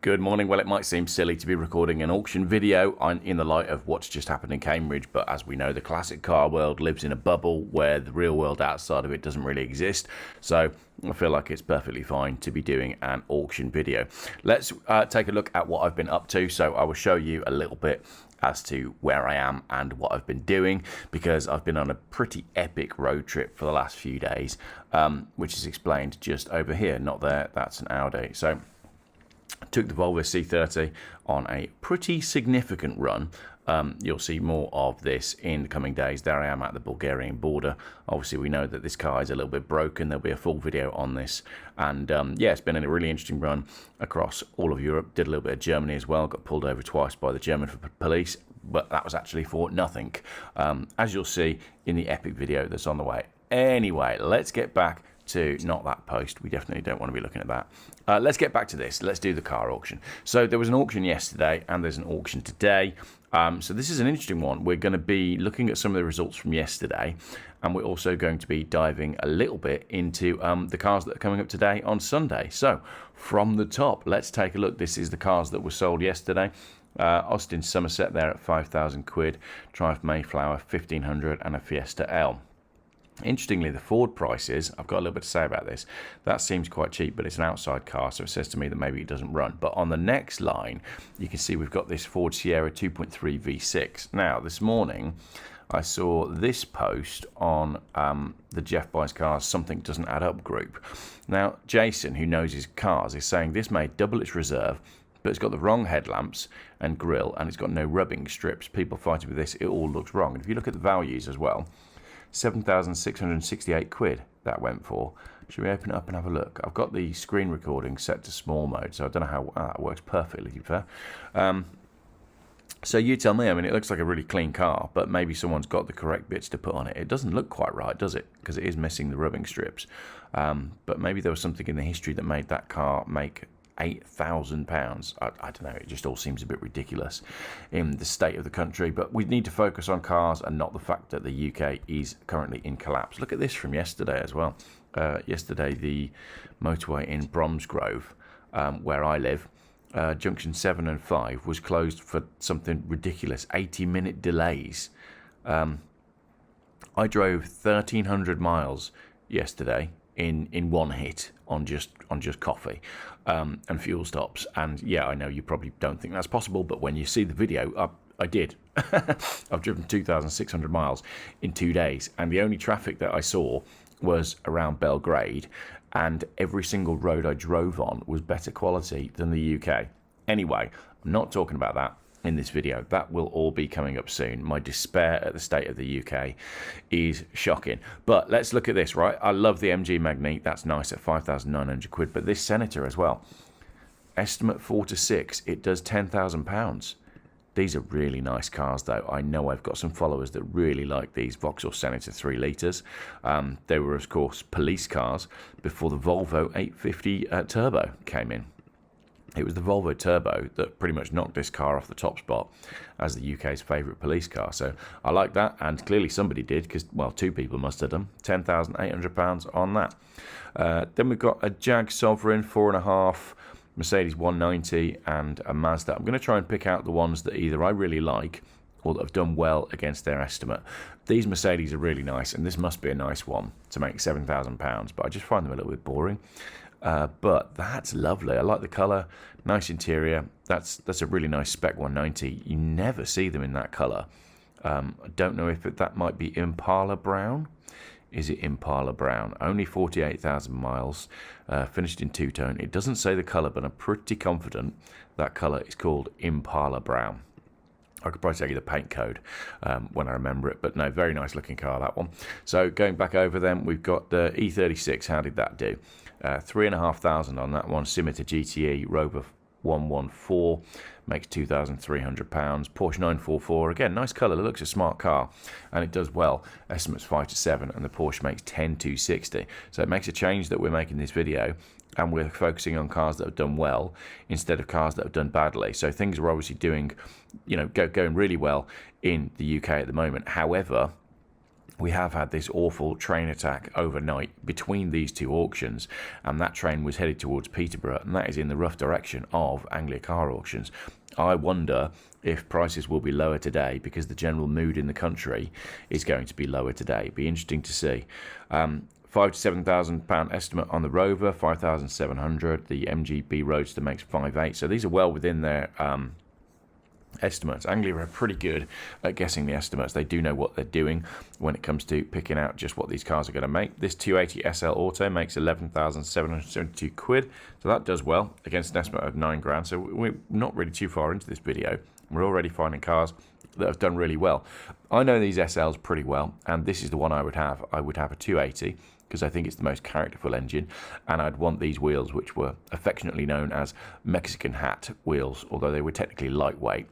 Good morning. Well, it might seem silly to be recording an auction video in the light of what's just happened in Cambridge, but as we know, the classic car world lives in a bubble where the real world outside of it doesn't really exist. So I feel like it's perfectly fine to be doing an auction video. Let's take a look at what I've been up to. So I will show you a little bit as to where I am and what I've been doing, because I've been on a pretty epic road trip for the last few days, which is explained just over here, not there. That's an Audi. So took the Volvo C30 on a pretty significant run. You'll see more of this in the coming days. There I am at the Bulgarian border. Obviously, we know that this car is a little bit broken. There'll be a full video on this. And yeah, it's been a really interesting run across all of Europe. Did a little bit of Germany as well. Got pulled over twice by the German police, but that was actually for nothing, as you'll see in the epic video that's on the way. Anyway, let's get back to not that post. We definitely don't want to be looking at that. Let's get back to this. Let's do the car auction. So there was an auction yesterday and there's an auction today. So this is an interesting one. We're going to be looking at some of the results from yesterday, and we're also going to be diving a little bit into the cars that are coming up today on Sunday. So from the top, let's take a look. This is the cars that were sold yesterday. Austin Somerset there at 5,000 quid, Triumph Mayflower 1,500, and a Fiesta L. Interestingly, the Ford prices, I've got a little bit to say about this. That seems quite cheap, but it's an outside car, so it says to me that maybe it doesn't run. But on the next line, you can see we've got this Ford Sierra 2.3 V6. Now, this morning, I saw this post on the Geoff Buys Cars Something Doesn't Add Up group. Now, Jason, who knows his cars, is saying this may double its reserve, but it's got the wrong headlamps and grille, and it's got no rubbing strips. People fighting with this, it all looks wrong. And if you look at the values as well, 7,668 quid that went for. Should we open it up and have a look? I've got the screen recording set to small mode, so I don't know how that works perfectly, to be fair. So you tell me. I mean, it looks like a really clean car, but maybe someone's got the correct bits to put on it. It doesn't look quite right, does it? Because it is missing the rubbing strips. But maybe there was something in the history that made that car make £8,000. I don't know, it just all seems a bit ridiculous in the state of the country, but we need to focus on cars and not the fact that the UK is currently in collapse. Look at this from yesterday as well. Yesterday, the motorway in Bromsgrove, where I live, junction 7 and 5 was closed for something ridiculous, 80-minute delays. I drove 1,300 miles yesterday in one hit on just coffee and fuel stops. And yeah, I know you probably don't think that's possible, but when you see the video, I did. I've driven 2,600 miles in 2 days, and the only traffic that I saw was around Belgrade, and every single road I drove on was better quality than the UK. Anyway, I'm not talking about that in this video. That will all be coming up soon. My despair at the state of the UK is shocking. But let's look at this, right? I love the MG Magnique. That's nice at 5,900 quid. But this Senator as well. Estimate 4 to 6. It does £10,000. These are really nice cars, though. I know I've got some followers that really like these Vauxhall Senator 3 litres. They were, of course, police cars before the Volvo 850 Turbo came in. It was the Volvo Turbo that pretty much knocked this car off the top spot as the UK's favourite police car. So I like that, and clearly somebody did, because, well, two people must have done. £10,800 on that. Then we've got a Jag Sovereign 4.5, Mercedes 190, and a Mazda. I'm going to try and pick out the ones that either I really like or that have done well against their estimate. These Mercedes are really nice, and this must be a nice one to make £7,000, but I just find them a little bit boring. But that's lovely. I like the colour, nice interior. That's a really nice spec 190. You never see them in that colour. I don't know if that might be Impala Brown. Is it Impala Brown? Only 48,000 miles, finished in two-tone. It doesn't say the colour, but I'm pretty confident that colour is called Impala Brown. I could probably tell you the paint code when I remember it, but no, very nice looking car, that one. So going back over them, we've got the E36. How did that do? 3,500 on that one. Scimitar GTE Rover 114 makes £2,300. Porsche 944, again, nice colour. It looks a smart car, and it does well. Estimates 5 to 7, and the Porsche makes 10,260. So it makes a change that we're making this video, and we're focusing on cars that have done well instead of cars that have done badly. So things are obviously doing, going really well in the UK at the moment. However, we have had this awful train attack overnight between these two auctions, and that train was headed towards Peterborough, and that is in the rough direction of Anglia Car Auctions. I wonder if prices will be lower today because the general mood in the country is going to be lower today. It'd be interesting to see. £5,000 to £7,000 estimate on the Rover, 5,700. The MGB Roadster makes 5,800. So these are well within their estimates. Anglia are pretty good at guessing the estimates. They do know what they're doing when it comes to picking out just what these cars are going to make. This 280 SL Auto makes 11,772 quid, so that does well against an estimate of 9 grand. So we're not really too far into this video. We're already finding cars that have done really well. I know these SLs pretty well, and this is the one I would have. I would have a 280 because I think it's the most characterful engine, and I'd want these wheels, which were affectionately known as Mexican hat wheels, although they were technically lightweight.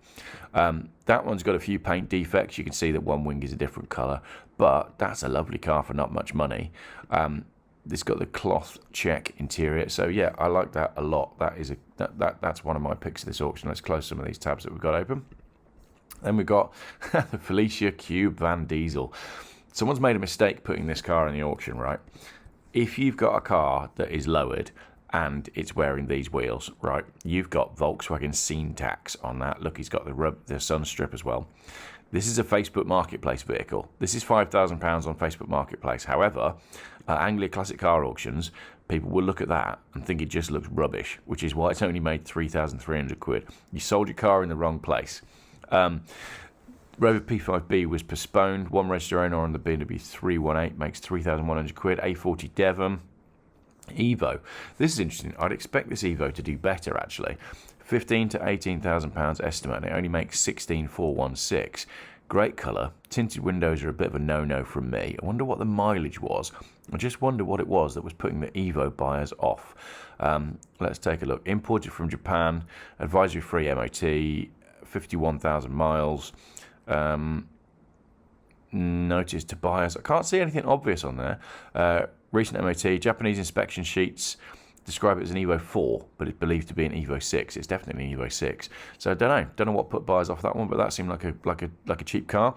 That one's got a few paint defects. You can see that one wing is a different colour, but that's a lovely car for not much money. It's got the cloth check interior, so yeah, I like that a lot. That's one of my picks of this auction. Let's close some of these tabs that we've got open. Then we've got the Felicia Cube Van Diesel. Someone's made a mistake putting this car in the auction, right? If you've got a car that is lowered and it's wearing these wheels, right, you've got Volkswagen Scene Tax on that. Look, he's got the sun strip as well. This is a Facebook Marketplace vehicle. This is £5,000 on Facebook Marketplace. However, Anglia Classic Car Auctions, people will look at that and think it just looks rubbish, which is why it's only made 3,300 quid. You sold your car in the wrong place. Rover P5B was postponed. One register owner on the BMW 318 makes 3,100 quid. A40 Devon. Evo. This is interesting. I'd expect this Evo to do better, actually. 15 to 18,000 pounds estimate, and it only makes 16,416. Great colour. Tinted windows are a bit of a no-no from me. I wonder what the mileage was. I just wonder what it was that was putting the Evo buyers off. Let's take a look. Imported from Japan. Advisory-free MOT. 51,000 miles. Notice to buyers. I can't see anything obvious on there. Recent MOT. Japanese inspection sheets describe it as an Evo 4, but it's believed to be an Evo 6. It's definitely an Evo 6. So I don't know what put buyers off that one, but that seemed like a cheap car.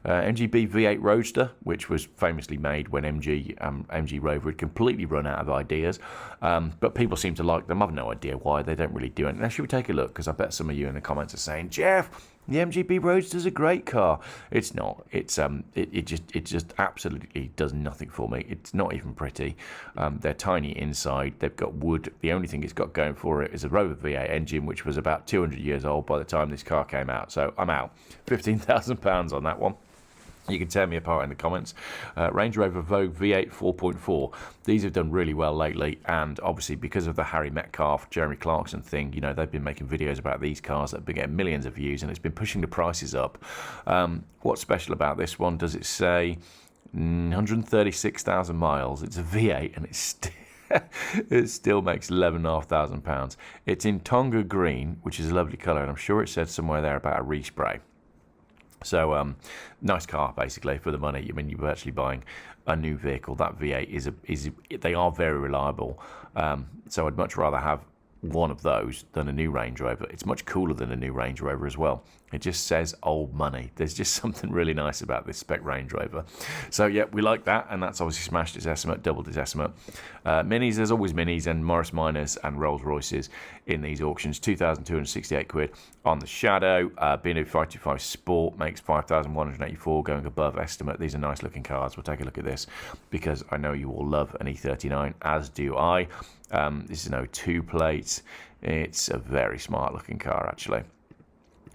MGB V8 Roadster, which was famously made when MG Rover had completely run out of ideas, but people seem to like them. I've no idea why. They don't really do it. Now, should we take a look? Because I bet some of you in the comments are saying, Geoff, the MGB Roadster's a great car. It's not. It's it just absolutely does nothing for me. It's not even pretty. They're tiny inside. They've got wood. The only thing it's got going for it is a Rover V8 engine, which was about 200 years old by the time this car came out. So I'm out. £15,000 on that one. You can tear me apart in the comments. Range Rover Vogue V8 4.4. These have done really well lately, and obviously because of the Harry Metcalf, Jeremy Clarkson thing, you know, they've been making videos about these cars that have been getting millions of views, and it's been pushing the prices up. What's special about this one? Does it say 136,000 miles? It's a V8, and it still makes £11,500. It's in Tonga green, which is a lovely colour, and I'm sure it said somewhere there about a respray. So, nice car, basically, for the money. I mean, you're actually buying a new vehicle. That V8 they are very reliable. So I'd much rather have one of those than a new Range Rover. It's much cooler than a new Range Rover as well. It just says old money. There's just something really nice about this spec Range Rover. So yeah, we like that, and that's obviously smashed its estimate, doubled its estimate. Minis, there's always Minis and Morris Minors and Rolls Royces in these auctions. 2,268 quid on the Shadow. BMW 525 Sport makes 5,184, going above estimate. These are nice looking cars. We'll take a look at this because I know you all love an E39, as do I. This is an 02 plate. It's a very smart looking car, actually.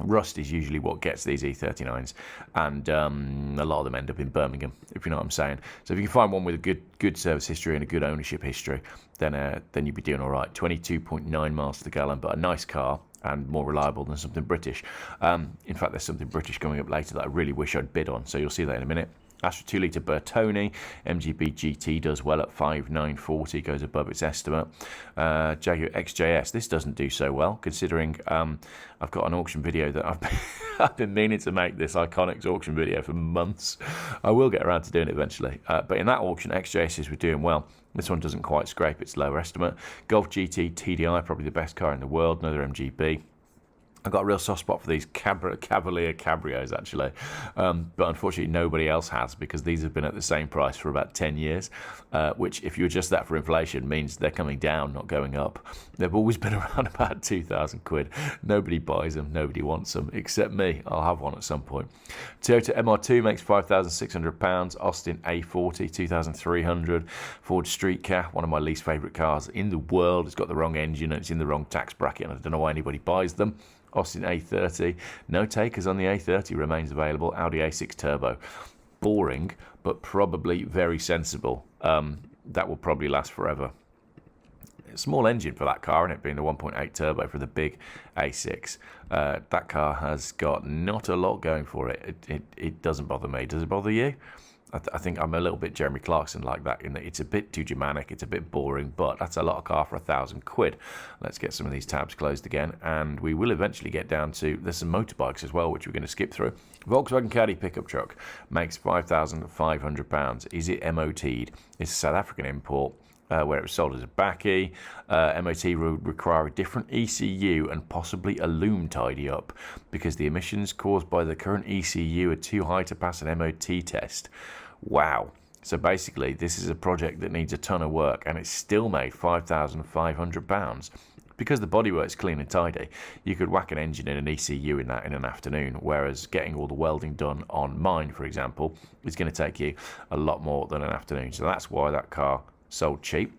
Rust is usually what gets these E39s, and a lot of them end up in Birmingham, if you know what I'm saying. So if you can find one with a good service history and a good ownership history, then you'd be doing all right. 22.9 miles to the gallon, but a nice car and more reliable than something British. In fact, there's something British coming up later that I really wish I'd bid on, so you'll see that in a minute. Astra 2-litre Bertoni, MGB GT does well at 5,940, goes above its estimate. Jaguar XJS, this doesn't do so well, considering I've got an auction video that I've been meaning to make, this Iconics auction video, for months. I will get around to doing it eventually. But in that auction, XJSs were doing well. This one doesn't quite scrape its lower estimate. Golf GT TDI, probably the best car in the world, another MGB. I've got a real soft spot for these Cavalier Cabrios, actually. But unfortunately, nobody else has, because these have been at the same price for about 10 years, which, if you adjust that for inflation, means they're coming down, not going up. They've always been around about 2,000 quid. Nobody buys them. Nobody wants them, except me. I'll have one at some point. Toyota MR2 makes £5,600. Austin A40, 2,300. Ford Street Car, one of my least favourite cars in the world. It's got the wrong engine and it's in the wrong tax bracket, and I don't know why anybody buys them. Austin A30, no takers on the A30, remains available. Audi A6 Turbo, boring, but probably very sensible. That will probably last forever. Small engine for that car, and it being the 1.8 turbo for the big A6. That car has got not a lot going for it. It doesn't bother me. Does it bother you? I think I'm a little bit Jeremy Clarkson like that, in that it's a bit too Germanic, it's a bit boring, but that's a lot of car for 1,000 quid. Let's get some of these tabs closed again, and we will eventually get down to, there's some motorbikes as well, which we're going to skip through. Volkswagen Caddy pickup truck makes £5,500. Is it MOT'd? It's a South African import. Where it was sold as a Bakkie. MOT would require a different ECU and possibly a loom tidy up, because the emissions caused by the current ECU are too high to pass an MOT test. Wow. So basically, this is a project that needs a ton of work, and it's still made £5,500. Because the bodywork's clean and tidy, you could whack an engine and an ECU in that in an afternoon, whereas getting all the welding done on mine, for example, is going to take you a lot more than an afternoon. So that's why that car sold cheap.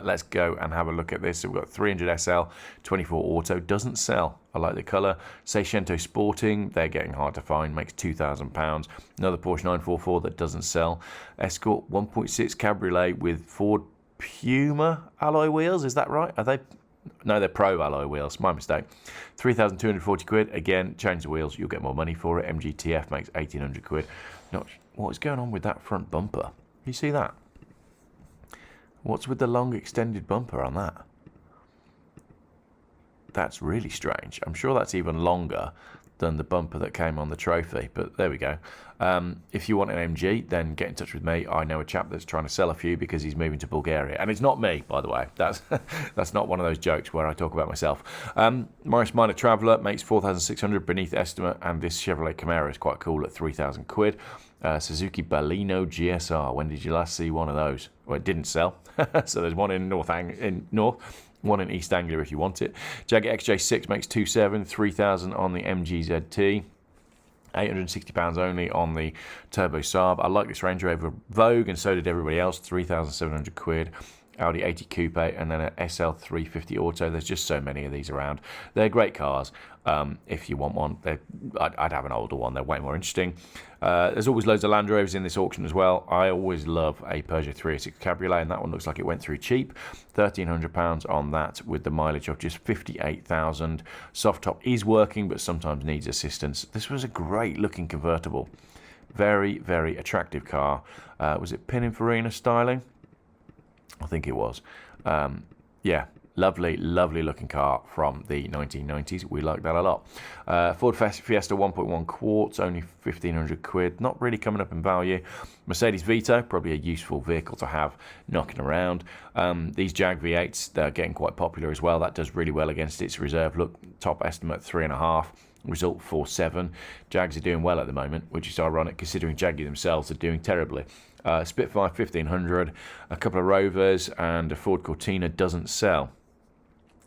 Let's go and have a look at this. So we've got 300 SL, 24 auto, doesn't sell. I like the colour. Seicento Sporting, they're getting hard to find, makes £2,000. Another Porsche 944 that doesn't sell. Escort 1.6 Cabriolet with Ford Puma alloy wheels, is that right? Are they? No, they're Pro alloy wheels, my mistake. 3,240 quid. Again, change the wheels, you'll get more money for it. MGTF makes 1,800 quid. What is going on with that front bumper? You see that? What's with the long extended bumper on that? That's really strange. I'm sure that's even longer than the bumper that came on the Trophy, but there we go. If you want an MG, then get in touch with me. I know a chap that's trying to sell a few because he's moving to Bulgaria, and it's not me, by the way. That's not one of those jokes where I talk about myself. Morris Minor Traveller makes 4,600 beneath estimate, and this Chevrolet Camaro is quite cool at 3,000 quid. Suzuki Baleno GSR. When did you last see one of those? Well, it didn't sell. So there's one in North, one in East Anglia if you want it. Jaguar XJ6 makes 2,700, 3,000 on the MG ZT. £860 only on the Turbo Saab. I like this Range Rover Vogue, and so did everybody else. 3,700 quid. Audi 80 Coupe, and then an SL350 Auto. There's just so many of these around. They're great cars. If you want one, I'd have an older one. They're way more interesting. There's always loads of Land Rovers in this auction as well. I always love a Peugeot 306 Cabriolet, and that one looks like it went through cheap. £1,300 on that, with the mileage of just 58,000. Soft top is working, but sometimes needs assistance. This was a great looking convertible. Very, very attractive car. Was it Pininfarina styling? I think it was. Yeah, lovely, lovely looking car from the 1990s. We like that a lot. Ford Fiesta 1.1 quarts, only 1,500 quid. Not really coming up in value. Mercedes Vito, probably a useful vehicle to have knocking around. These Jag V8s, they're getting quite popular as well. That does really well against its reserve. Look, top estimate 3.5. Result 4.7. Jags are doing well at the moment, which is ironic considering Jaguar themselves are doing terribly. Spitfire 1,500, a couple of Rovers, and a Ford Cortina doesn't sell.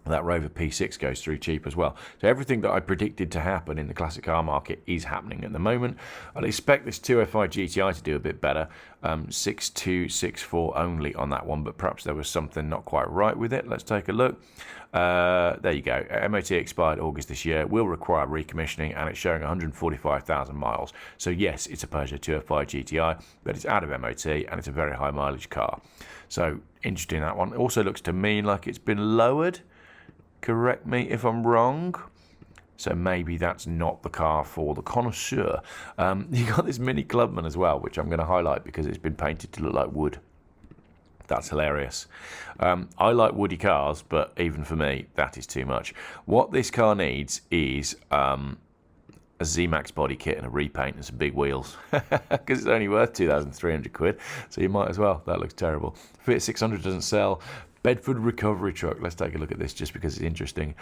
That Rover P6 goes through cheap as well. So everything that I predicted to happen in the classic car market is happening at the moment. I'd expect this 205 GTI to do a bit better. 6,264 only on that one, but perhaps there was something not quite right with it. Let's take a look. There you go. MOT expired August this year. Will require recommissioning, and it's showing 145,000 miles. So yes, it's a Peugeot 205 GTI, but it's out of MOT, and it's a very high mileage car. So interesting, that one. It also looks to me like it's been lowered. Correct me if I'm wrong. So maybe that's not the car for the connoisseur. You got this Mini Clubman as well, which I'm going to highlight because it's been painted to look like wood. That's hilarious. I like woody cars, but even for me, that is too much. What this car needs is a Z-Max body kit and a repaint and some big wheels, because it's only worth 2,300 quid. So you might as well. That looks terrible. Fiat 600 doesn't sell. Bedford recovery truck. Let's take a look at this just because it's interesting.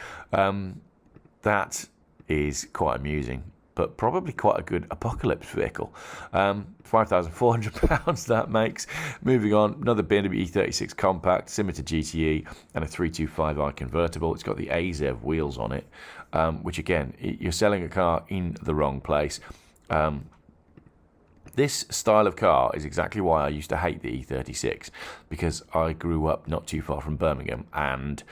that is quite amusing, but probably quite a good apocalypse vehicle. £5,400 that makes. Moving on, another BMW E36 compact, similar to GTE, and a 325i convertible. It's got the AZEV wheels on it, which again, you're selling a car in the wrong place. This style of car is exactly why I used to hate the E36, because I grew up not too far from Birmingham, and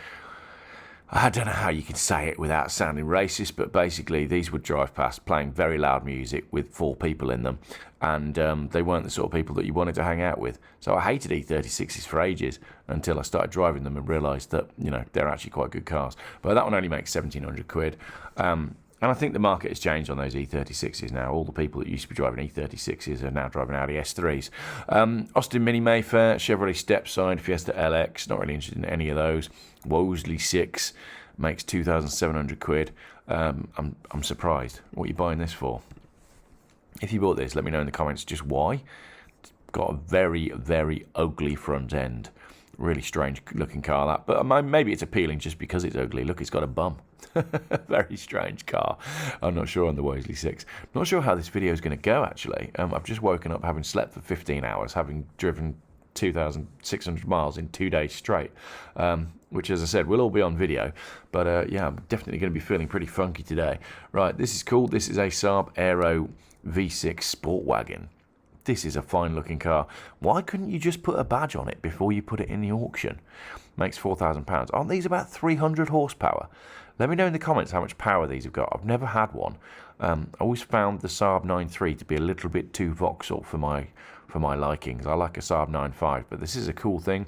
I don't know how you can say it without sounding racist, but basically these would drive past playing very loud music with 4 people in them, and they weren't the sort of people that you wanted to hang out with. So I hated E36s for ages until I started driving them and realised that, you know, they're actually quite good cars. But that one only makes £1,700. And I think the market has changed on those E36s now. All the people that used to be driving E36s are now driving Audi S3s. Austin Mini Mayfair, Chevrolet Stepside, Fiesta LX, not really interested in any of those. Wolseley 6 makes £2,700. I'm surprised. What are you buying this for? If you bought this, let me know in the comments just why. It's got a very, very ugly front end. Really strange looking car, that. But maybe it's appealing just because it's ugly. Look, it's got a bum. Very strange car. I'm not sure on the Wolseley 6. Not sure how this video is going to go, actually. I've just woken up having slept for 15 hours, having driven 2,600 miles in 2 days straight, which, as I said, will all be on video. But yeah, I'm definitely going to be feeling pretty funky today. Right, this is cool. This is a Saab Aero V6 Sport Wagon. This is a fine looking car. Why couldn't you just put a badge on it before you put it in the auction? Makes £4,000. Aren't these about 300 horsepower? Let me know in the comments how much power these have got. I've never had one. I always found the Saab 9.3 to be a little bit too Vauxhall for my likings. I like a Saab 9.5, but this is a cool thing.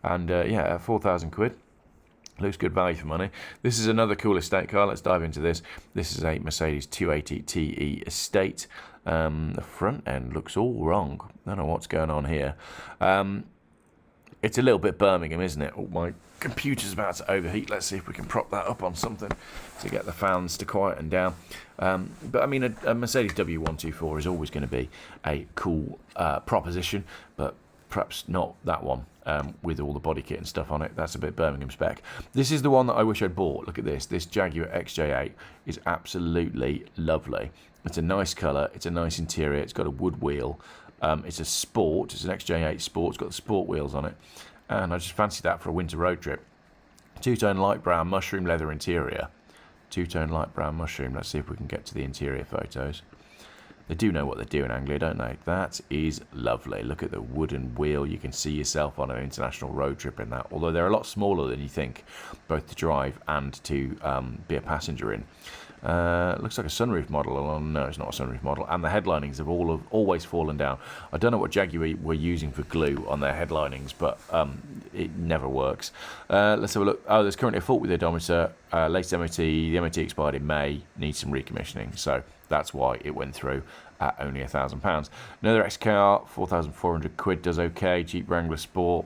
And yeah, at £4,000. Looks good value for money. This is another cool estate car. Let's dive into this. This is a Mercedes 280 TE Estate. The front end looks all wrong. I don't know what's going on here. It's a little bit Birmingham, isn't it? Oh, my computer's about to overheat. Let's see if we can prop that up on something to get the fans to quieten down. But I mean, a Mercedes W124 is always going to be a cool proposition, but perhaps not that one. With all the body kit and stuff on it. That's a bit Birmingham spec. This is the one that I wish I'd bought. Look at this. This Jaguar XJ8 is absolutely lovely. It's a nice colour. It's a nice interior. It's got a wood wheel. It's a sport. It's an XJ8 Sport. It's got the sport wheels on it. And I just fancy that for a winter road trip. Two-tone light brown mushroom leather interior. Two-tone light brown mushroom. Let's see if we can get to the interior photos. They do know what they're doing, Anglia, don't they? That is lovely. Look at the wooden wheel. You can see yourself on an international road trip in that, although they're a lot smaller than you think, both to drive and to be a passenger in. Looks like a sunroof model. Oh, no, it's not a sunroof model. And the headlinings have always fallen down. I don't know what Jaguar were using for glue on their headlinings, but it never works. Let's have a look. Oh, there's currently a fault with the odometer. Latest MOT. The MOT expired in May. Needs some recommissioning. So that's why it went through at only £1,000. Another XKR, £4,400 does okay. Jeep Wrangler Sport.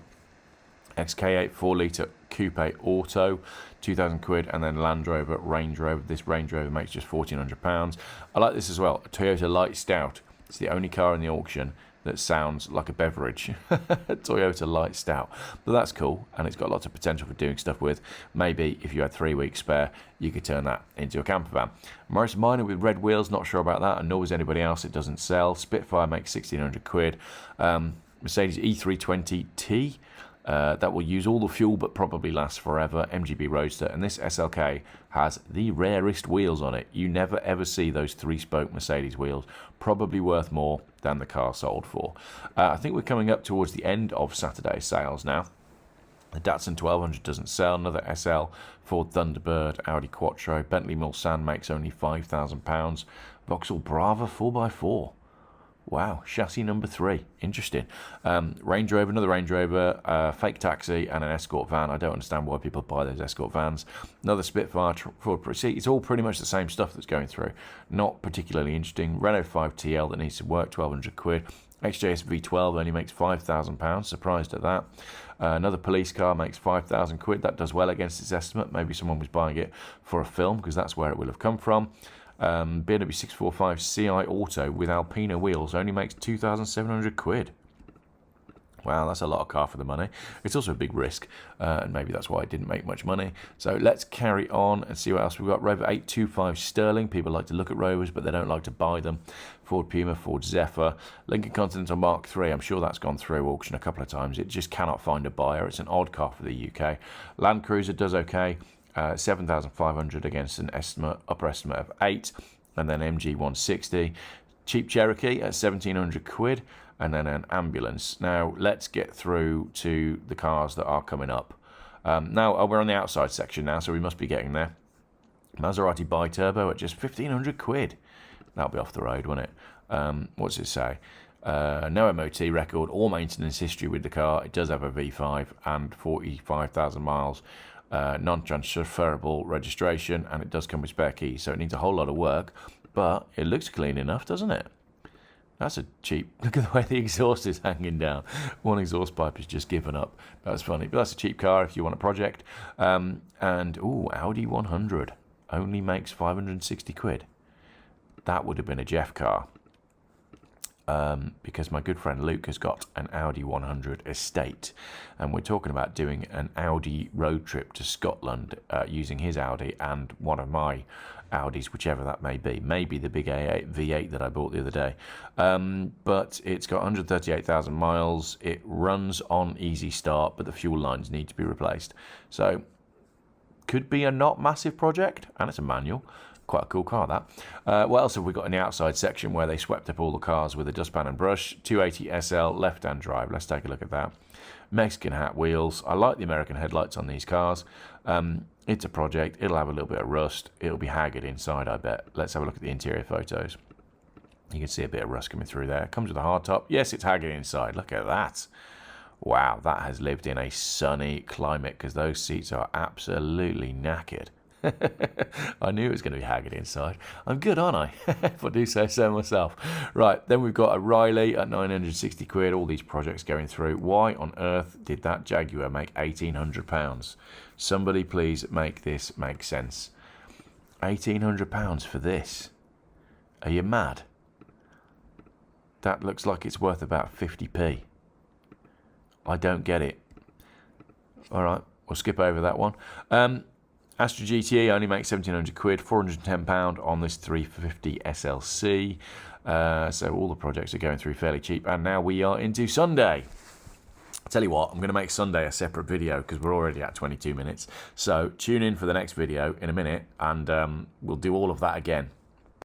XK8 4-litre coupe auto, £2,000, and then Land Rover, Range Rover. This Range Rover makes just £1,400. I like this as well, a Toyota Light Stout. It's the only car in the auction that sounds like a beverage. Toyota Light Stout. But that's cool, and it's got lots of potential for doing stuff with. Maybe if you had 3 weeks spare, you could turn that into a camper van. Morris Minor with red wheels, not sure about that, and nor was anybody else. It doesn't sell. Spitfire makes £1,600. Mercedes E320T. That will use all the fuel but probably last forever. MGB Roadster, and this SLK has the rarest wheels on it. You never ever see those 3-spoke Mercedes wheels. Probably worth more than the car sold for. I think we're coming up towards the end of Saturday's sales now. The Datsun 1200 doesn't sell. Another SL, Ford Thunderbird, Audi Quattro, Bentley Mulsanne makes only £5,000. Vauxhall Brava 4x4. Wow, chassis number 3. Interesting. Range Rover, another Range Rover, fake taxi, and an escort van. I don't understand why people buy those escort vans. Another Spitfire, Ford. See, it's all pretty much the same stuff that's going through. Not particularly interesting. Renault 5TL that needs some work, £1,200. XJS V12 only makes £5,000. Surprised at that. Another police car makes £5,000. That does well against its estimate. Maybe someone was buying it for a film, because that's where it will have come from. BMW 645 Ci Auto with Alpina wheels only makes £2,700. Wow, that's a lot of car for the money. It's also a big risk, and maybe that's why it didn't make much money. So let's carry on and see what else we've got. Rover 825 Sterling. People like to look at Rovers, but they don't like to buy them. Ford Puma, Ford Zephyr. Lincoln Continental Mark III. I'm sure that's gone through auction a couple of times. It just cannot find a buyer. It's an odd car for the UK. Land Cruiser does okay. 7,500 against an upper estimate of 8. And then MG 160. Cheap Cherokee at 1,700 quid. And then an ambulance. Now, let's get through to the cars that are coming up. Now, we're on the outside section now, so we must be getting there. Maserati Bi-Turbo at just 1,500 quid. That'll be off the road, won't it? What's it say? No MOT record or maintenance history with the car. It does have a V5 and 45,000 miles. Non-transferable registration, and it does come with spare keys, so it needs a whole lot of work, but it looks clean enough, doesn't it? That's a cheap... Look at the way the exhaust is hanging down. One exhaust pipe is just given up. That's funny. But that's a cheap car if you want a project. Ooh, Audi 100. Only makes 560 quid. That would have been a Geoff car. Because my good friend Luke has got an Audi 100 estate. And we're talking about doing an Audi road trip to Scotland using his Audi and one of my Audis, whichever that may be. Maybe the big V8 that I bought the other day. But it's got 138,000 miles. It runs on easy start, but the fuel lines need to be replaced. So, could be a not massive project, and it's a manual. Quite a cool car, that. What else have we got in the outside section where they swept up all the cars with a dustpan and brush? 280 SL, left-hand drive. Let's take a look at that. Mexican hat wheels. I like the American headlights on these cars. It's a project. It'll have a little bit of rust. It'll be haggard inside, I bet. Let's have a look at the interior photos. You can see a bit of rust coming through there. Comes with a hard top. Yes, it's haggard inside. Look at that. Wow, that has lived in a sunny climate because those seats are absolutely knackered. I knew it was going to be haggard inside. I'm good, aren't I? If I do say so myself. Right, then we've got a Riley at 960 quid. All these projects going through. Why on earth did that Jaguar make £1,800? Somebody please make this make sense. £1,800 for this. Are you mad? That looks like it's worth about 50p. I don't get it. All right, we'll skip over that one. Astra GTE only makes 1,700 quid, £410 on this 350 SLC. So all the projects are going through fairly cheap. And now we are into Sunday. I tell you what, I'm going to make Sunday a separate video because we're already at 22 minutes. So tune in for the next video in a minute and we'll do all of that again.